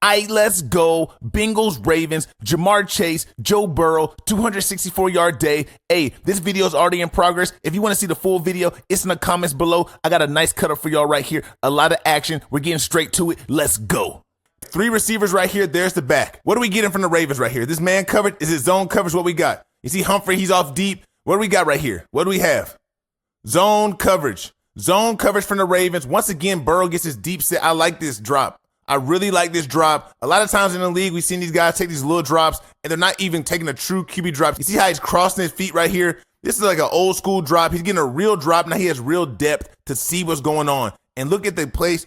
Let's go. Bengals, Ravens, Ja'marr Chase, Joe Burrow, 264-yard day. This video is already in progress. If you want to see the full video, it's in the comments below. I got a nice cut up for y'all right here. A lot of action. We're getting straight to it. Let's go. 3 receivers right here. There's the back. What are we getting from the Ravens right here? This man covered. Is it zone coverage? What we got? You see Humphrey, he's off deep. What do we got right here? What do we have? Zone coverage. Zone coverage from the Ravens. Once again, Burrow gets his deep set. I like this drop. I really like this drop. A lot of times in the league, we've seen these guys take these little drops, and they're not even taking a true QB drop. You see how he's crossing his feet right here? This is like an old school drop. He's getting a real drop. Now he has real depth to see what's going on. And look at the place,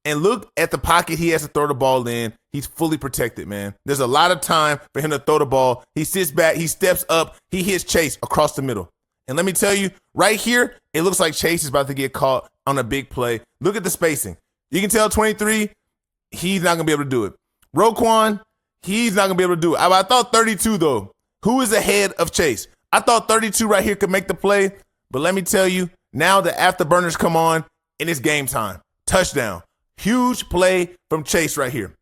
and look at the pocket he has to throw the ball in. He's fully protected, man. There's a lot of time for him to throw the ball. He sits back. He steps up. He hits Chase across the middle. And let me tell you, right here, it looks like Chase is about to get caught on a big play. Look at the spacing. You can tell 23, he's not going to be able to do it. Roquan, he's not going to be able to do it. I thought 32, though. Who is ahead of Chase? I thought 32 right here could make the play. But let me tell you, now the afterburners come on, and it's game time. Touchdown. Huge play from Chase right here.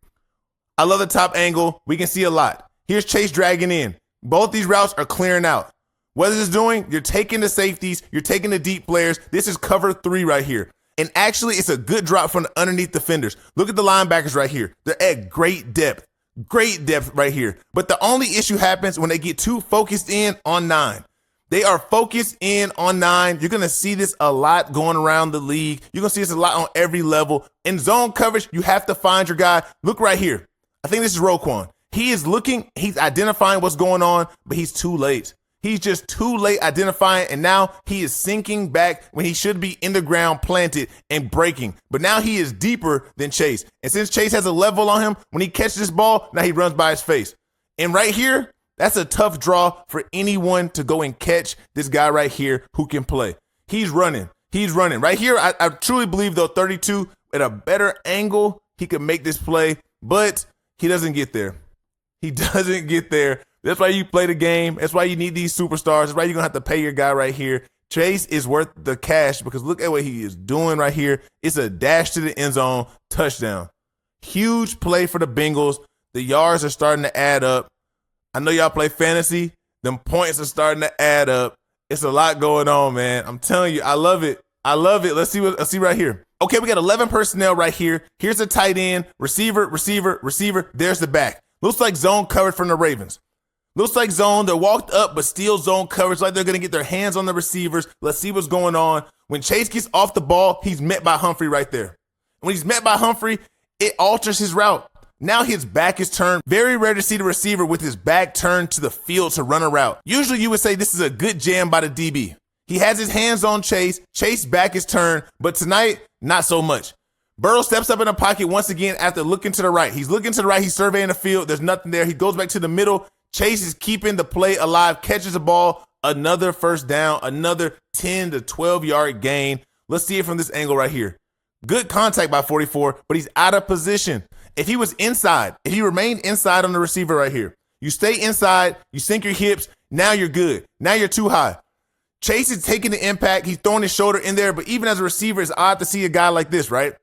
I love the top angle. We can see a lot. Here's Chase dragging in. Both these routes are clearing out. What is this doing? You're taking the safeties. You're taking the deep players. This is cover 3 right here. And actually, it's a good drop from the underneath defenders. Look at the linebackers right here. They're at great depth. Great depth right here. But the only issue happens when they get too focused in on 9. They are focused in on 9. You're going to see this a lot going around the league. You're going to see this a lot on every level. In zone coverage, you have to find your guy. Look right here. I think this is Roquan. He is looking. He's identifying what's going on, but he's too late. He's just too late identifying, and now he is sinking back when he should be in the ground planted and breaking. But now he is deeper than Chase. And since Chase has a level on him, when he catches this ball, now he runs by his face. And right here, that's a tough draw for anyone to go and catch this guy right here who can play. He's running. He's running. Right here, I truly believe, though, 32 at a better angle, he could make this play, but he doesn't get there. He doesn't get there. That's why you play the game. That's why you need these superstars. That's why you're going to have to pay your guy right here. Chase is worth the cash because look at what he is doing right here. It's a dash to the end zone, touchdown. Huge play for the Bengals. The yards are starting to add up. I know y'all play fantasy. Them points are starting to add up. It's a lot going on, man. I'm telling you, I love it. I love it. Let's see right here. Okay, we got 11 personnel right here. Here's the tight end, receiver, receiver, receiver. There's the back. Looks like zone covered from the Ravens. Looks like zone. They're walked up, but still zone coverage, like they're going to get their hands on the receivers. Let's see what's going on. When Chase gets off the ball, he's met by Humphrey right there. When he's met by Humphrey, it alters his route. Now his back is turned. Very rare to see the receiver with his back turned to the field to run a route. Usually you would say this is a good jam by the DB. He has his hands on Chase. Chase's back is turned, but tonight, not so much. Burrow steps up in the pocket once again after looking to the right. He's looking to the right. He's surveying the field. There's nothing there. He goes back to the middle. Chase is keeping the play alive, catches the ball, another first down, another 10 to 12-yard gain. Let's see it from this angle right here. Good contact by 44, but he's out of position. If he was inside, if he remained inside on the receiver right here, you stay inside, you sink your hips, now you're good. Now you're too high. Chase is taking the impact. He's throwing his shoulder in there, but even as a receiver, it's odd to see a guy like this, right?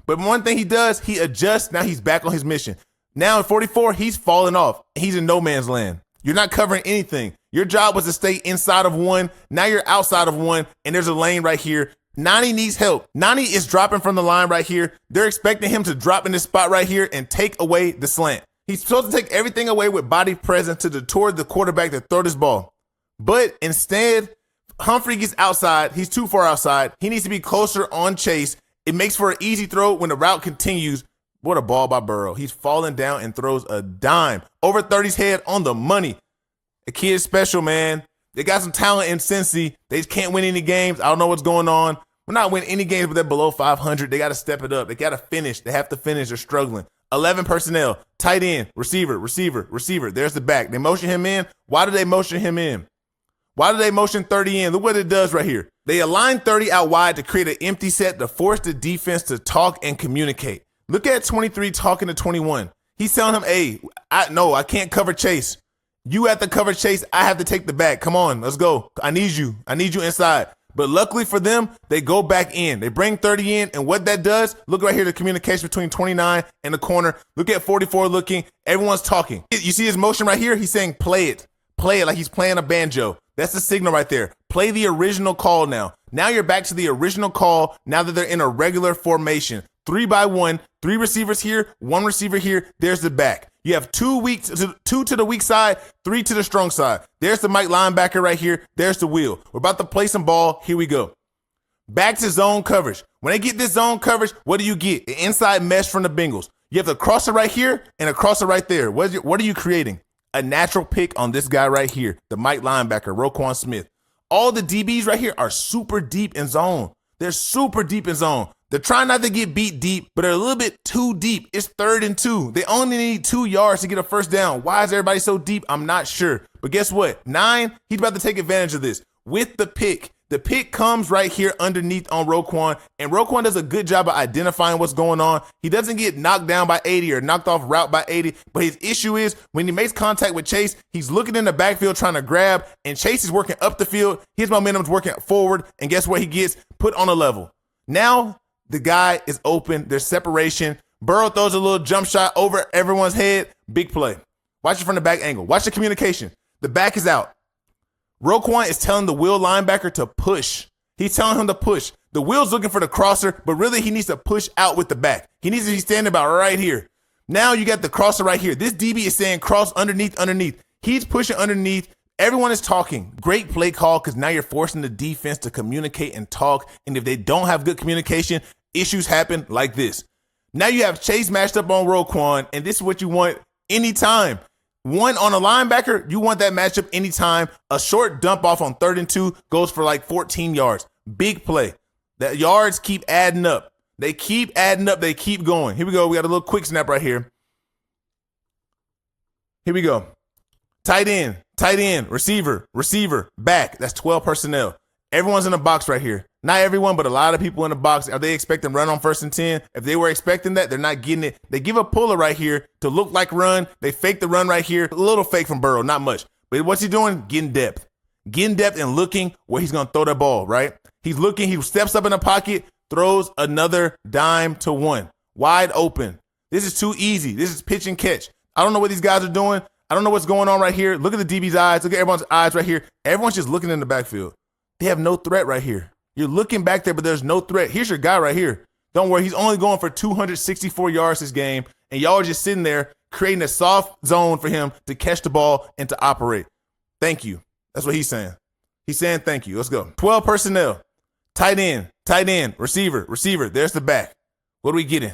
But one thing he does, he adjusts. Now he's back on his mission. Now at 44, he's falling off. He's in no man's land. You're not covering anything. Your job was to stay inside of 1. Now you're outside of 1, and there's a lane right here. Nani needs help. Nani is dropping from the line right here. They're expecting him to drop in this spot right here and take away the slant. He's supposed to take everything away with body presence to detour the quarterback to throw this ball. But instead, Humphrey gets outside. He's too far outside. He needs to be closer on Chase. It makes for an easy throw when the route continues. What a ball by Burrow. He's falling down and throws a dime. Over 30's head on the money. The kid is special, man. They got some talent in Cincy. They just can't win any games. I don't know what's going on. We're not winning any games, but they're below 500. They got to step it up. They got to finish. They have to finish. They're struggling. 11 personnel. Tight end, receiver, receiver, receiver. There's the back. They motion him in. Why do they motion him in? Why do they motion 30 in? Look what it does right here. They align 30 out wide to create an empty set to force the defense to talk and communicate. Look at 23 talking to 21. He's telling him, hey, I can't cover Chase. You have to cover Chase. I have to take the back. Come on, let's go. I need you. I need you inside. But luckily for them, they go back in. They bring 30 in, and what that does, look right here, the communication between 29 and the corner. Look at 44 looking. Everyone's talking. You see his motion right here? He's saying play it. Play it like he's playing a banjo. That's the signal right there. Play the original call now. Now you're back to the original call now that they're in a regular formation. 3-by-1, 3 receivers here, 1 receiver here. There's the back. You have 2 to the weak side, 3 to the strong side. There's the Mike linebacker right here. There's the wheel. We're about to play some ball. Here we go. Back to zone coverage. When they get this zone coverage, what do you get? The inside mesh from the Bengals. You have the crosser right here and a crosser right there. What are you creating? A natural pick on this guy right here, the Mike linebacker, Roquan Smith. All the DBs right here are super deep in zone. They're super deep in zone. They're trying not to get beat deep, but they're a little bit too deep. It's 3rd and 2. They only need 2 yards to get a first down. Why is everybody so deep? I'm not sure. But guess what? 9, he's about to take advantage of this with the pick. The pick comes right here underneath on Roquan, and Roquan does a good job of identifying what's going on. He doesn't get knocked down by 80 or knocked off route by 80, but his issue is when he makes contact with Chase, he's looking in the backfield trying to grab, and Chase is working up the field. His momentum's working forward, and guess what? He gets put on a level. Now the guy is open. There's separation. Burrow throws a little jump shot over everyone's head. Big play. Watch it from the back angle. Watch the communication. The back is out. Roquan is telling the wheel linebacker to push. He's telling him to push. The wheel's looking for the crosser, but really he needs to push out with the back. He needs to be standing about right here. Now you got the crosser right here. This DB is saying cross underneath. He's pushing underneath. Everyone is talking. Great play call because now you're forcing the defense to communicate and talk. And if they don't have good communication, issues happen like this. Now you have Chase matched up on Roquan, and this is what you want anytime. 1 on a linebacker, you want that matchup anytime. A short dump off on 3rd and 2 goes for like 14 yards. Big play. The yards keep adding up. They keep adding up. They keep going. Here we go. We got a little quick snap right here. Here we go. Tight end, receiver, back. That's 12 personnel. Everyone's in the box right here. Not everyone, but a lot of people in the box. Are they expecting run on 1st and 10? If they were expecting that, they're not getting it. They give a puller right here to look like run. They fake the run right here. A little fake from Burrow, not much. But what's he doing? Getting depth. Getting depth and looking where he's going to throw that ball, right? He's looking. He steps up in the pocket, throws another dime to 1. Wide open. This is too easy. This is pitch and catch. I don't know what these guys are doing. I don't know what's going on right here. Look at the DB's eyes. Look at everyone's eyes right here. Everyone's just looking in the backfield. They have no threat right here. You're looking back there, but there's no threat. Here's your guy right here. Don't worry. He's only going for 264 yards this game, and y'all are just sitting there creating a soft zone for him to catch the ball and to operate. Thank you. That's what he's saying. He's saying thank you. Let's go. 12 personnel. Tight end, receiver. There's the back. What are we getting?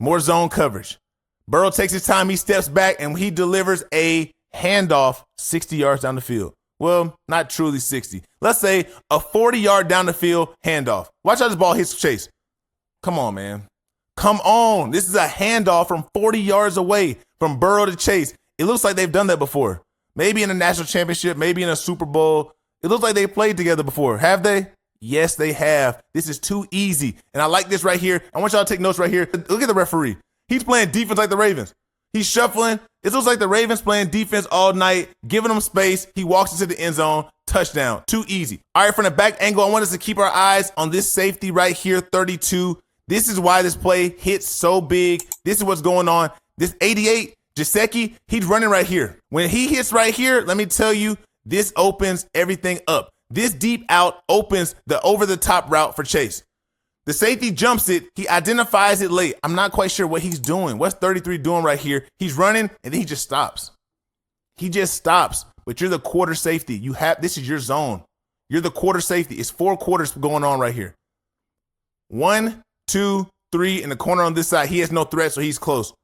More zone coverage. Burrow takes his time. He steps back, and he delivers a handoff 60 yards down the field. Well, not truly 60. Let's say a 40-yard down the field handoff. Watch how this ball hits Chase. Come on, man. Come on. This is a handoff from 40 yards away from Burrow to Chase. It looks like they've done that before. Maybe in a national championship, maybe in a Super Bowl. It looks like they played together before. Have they? Yes, they have. This is too easy. And I like this right here. I want y'all to take notes right here. Look at the referee. He's playing defense like the Ravens. He's shuffling. It looks like the Ravens playing defense all night, giving them space. He walks into the end zone. Touchdown. Too easy. All right, from the back angle, I want us to keep our eyes on this safety right here, 32. This is why this play hits so big. This is what's going on. This 88, Gesicki, he's running right here. When he hits right here, let me tell you, this opens everything up. This deep out opens the over-the-top route for Chase. The safety jumps it. He identifies it late. I'm not quite sure what he's doing. What's 33 doing right here? He's running, and then he just stops. He just stops. But you're the quarter safety. This is your zone. You're the quarter safety. It's 4 quarters going on right here. 1, 2, 3 in the corner on this side. He has no threat, so he's close.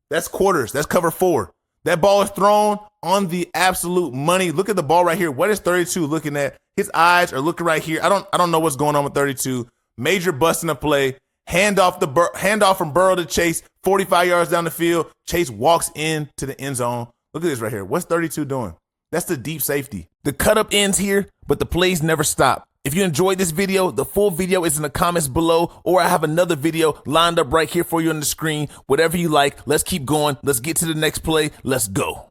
That's quarters. That's cover 4. That ball is thrown on the absolute money. Look at the ball right here. What is 32 looking at? His eyes are looking right here. I don't know what's going on with 32. Major busting a play. Handoff from Burrow to Chase. 45 yards down the field. Chase walks into the end zone. Look at this right here. What's 32 doing? That's the deep safety. The cut up ends here, but the plays never stop. If you enjoyed this video, the full video is in the comments below, or I have another video lined up right here for you on the screen. Whatever you like, let's keep going. Let's get to the next play. Let's go.